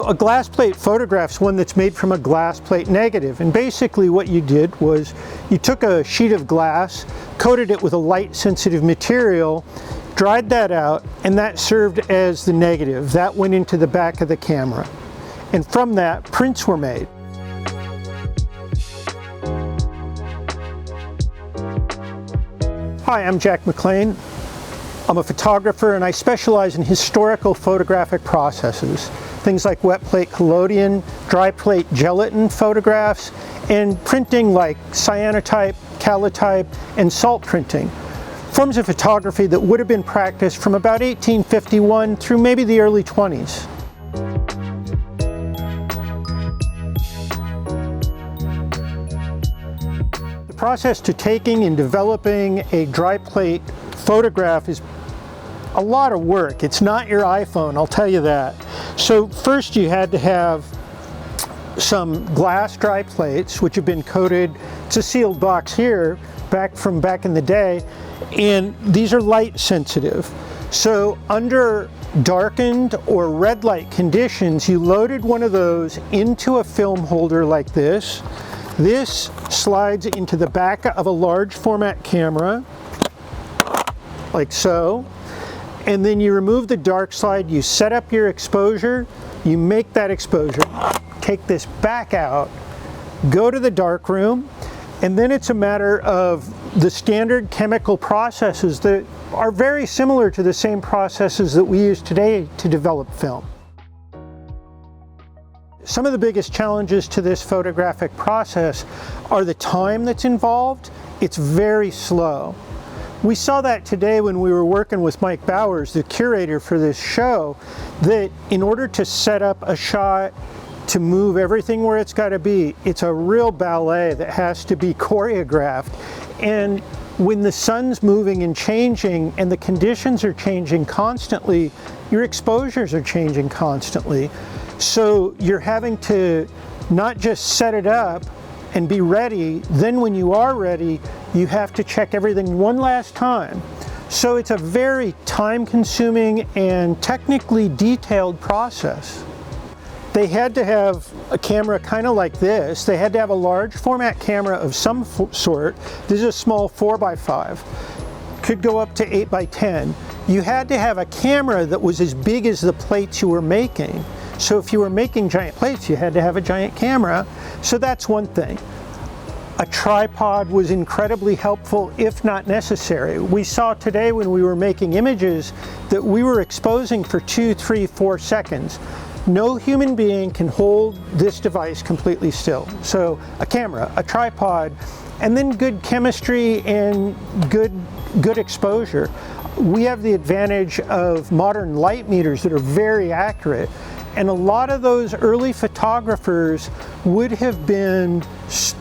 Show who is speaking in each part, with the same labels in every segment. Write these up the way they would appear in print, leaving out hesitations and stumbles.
Speaker 1: a glass plate photograph is one that's made from a glass plate negative, and basically what you did was you took a sheet of glass, coated it with a light sensitive material, dried that out, and that served as the negative. That went into the back of the camera, and from that prints were made. Hi, I'm Jack McLain. I'm a photographer and I specialize in historical photographic processes. Things like wet plate collodion, dry plate gelatin photographs, and printing like cyanotype, calotype, and salt printing. Forms of photography that would have been practiced from about 1851 through maybe the early 20s. The process to taking and developing a dry plate photograph is a lot of work. It's not your iPhone, I'll tell you that. So first you had to have some glass dry plates which have been coated. It's a sealed box here from back in the day, and these are light sensitive. So under darkened or red light conditions, you loaded one of those into a film holder like this. This slides into the back of a large format camera like so. And then you remove the dark slide, you set up your exposure, you make that exposure, take this back out, go to the dark room, and then it's a matter of the standard chemical processes that are very similar to the same processes that we use today to develop film. Some of the biggest challenges to this photographic process are the time that's involved. It's very slow. We saw that today when we were working with Mike Bowers, the curator for this show, that in order to set up a shot, to move everything where it's got to be, it's a real ballet that has to be choreographed. And when the sun's moving and changing and the conditions are changing constantly, your exposures are changing constantly. So you're having to not just set it up and be ready, then when you are ready, you have to check everything one last time. So it's a very time-consuming and technically detailed process. They had to have a camera kind of like this. They had to have a large format camera of some sort. This is a small 4x5. Could go up to 8x10. You had to have a camera that was as big as the plates you were making. So if you were making giant plates, you had to have a giant camera. So that's one thing. A tripod was incredibly helpful, if not necessary. We saw today when we were making images that we were exposing for 2, 3, 4 seconds. No human being can hold this device completely still. So a camera, a tripod, and then good chemistry and good exposure. We have the advantage of modern light meters that are very accurate. And a lot of those early photographers would have been,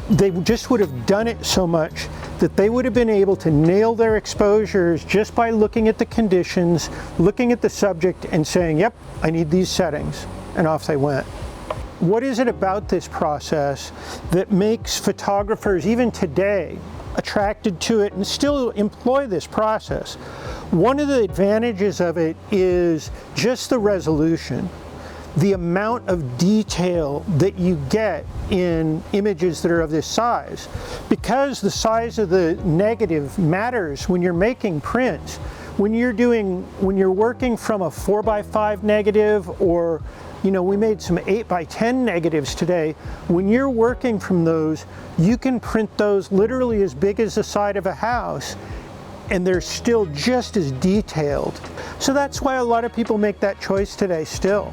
Speaker 1: they just would have done it so much that they would have been able to nail their exposures just by looking at the conditions, looking at the subject and saying, yep, I need these settings, and off they went. What is it about this process that makes photographers, even today, attracted to it and still employ this process? One of the advantages of it is just the resolution. The amount of detail that you get in images that are of this size. Because the size of the negative matters when you're making prints. When you're working from a 4x5 negative, or we made some 8x10 negatives today. When you're working from those, you can print those literally as big as the side of a house, and they're still just as detailed. So that's why a lot of people make that choice today still.